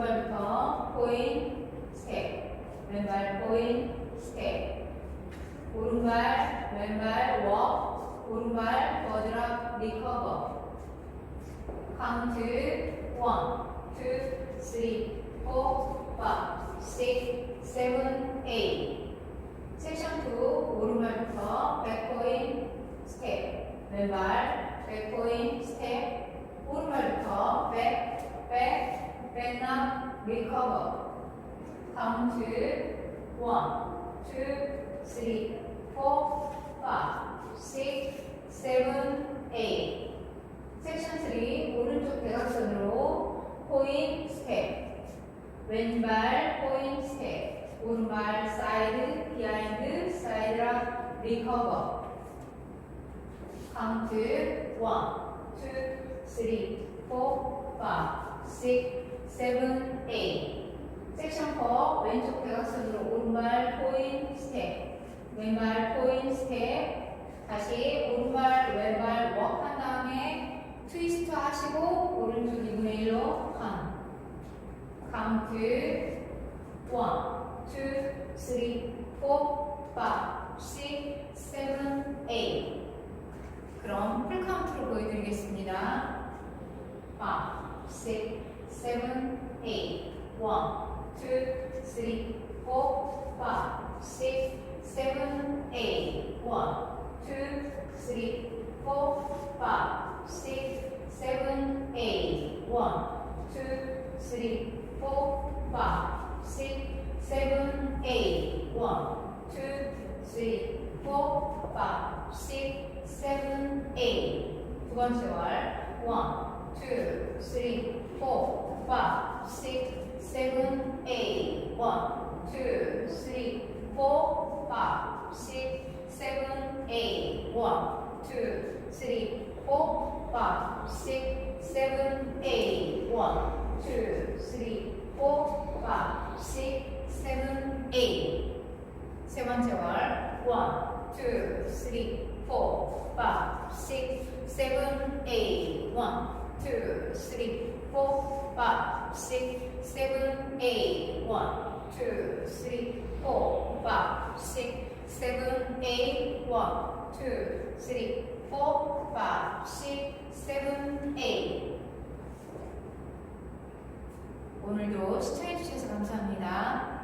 오른발부터 포인 스텝, 왼발 포인 스텝, 오른발 왼발 워, 오른발 버드랍 리커버. 카운트 1, 2, 3, 4, 5, 6, 7, 8. 섹션 2 오른발부터 백포인 스텝, 왼발 백포인 스텝, 오른발부터 백납 리커버. 카운트 1, 2, 3, 4, 5, 6, 7, 8. 섹션 3 오른쪽 대각선으로 포인 스텝, 왼발 포인 스텝, 오른발 사이드 비하인드 사이드락 리커버. 카운트 1, 2, 3, 4, 5, 6, 7, 8. 섹션 4 왼쪽 대각선으로 오른발 포인 스텝, 왼발 포인 스텝. 다시 오른발 왼발 웍한 다음에 트위스트 하시고 오른쪽 2분의 1로 칸. 카운트 1, 2, 3, 4, 5, 6, 7, 8. 그럼 풀카운트로 보여드리겠습니다. 5, 6, 7, 8. 1, 2, 3, 4, 5, 6, 7, 8. 1, 2, 3, 4, 5, 6, 7, 8. 1, 2, 3, 4, 5, 6, 7, 8. 1, 2, 3, 4, 5, 6, 7, 8. 두 번째 월 1, 2, 3, 4, 5, 6, 7, 8. 1, 2, 3, 4, 5, 6, 7, 8. 1, 2, 3, 4, 5, 6, 7, 8. 1, 2, 3, 4, 5, 6, 7, 8. 세 번째 월 1, 2, 3, 4, 5, 6, 7, 8. 1, 2, 3, 4, 5, 6, 7, 8. 1, 2, 3, 4, 5, 6, 7, 8. 1, 2, 3, 4, 5, 6, 7, 8. 오늘도 시청해주셔서 감사합니다.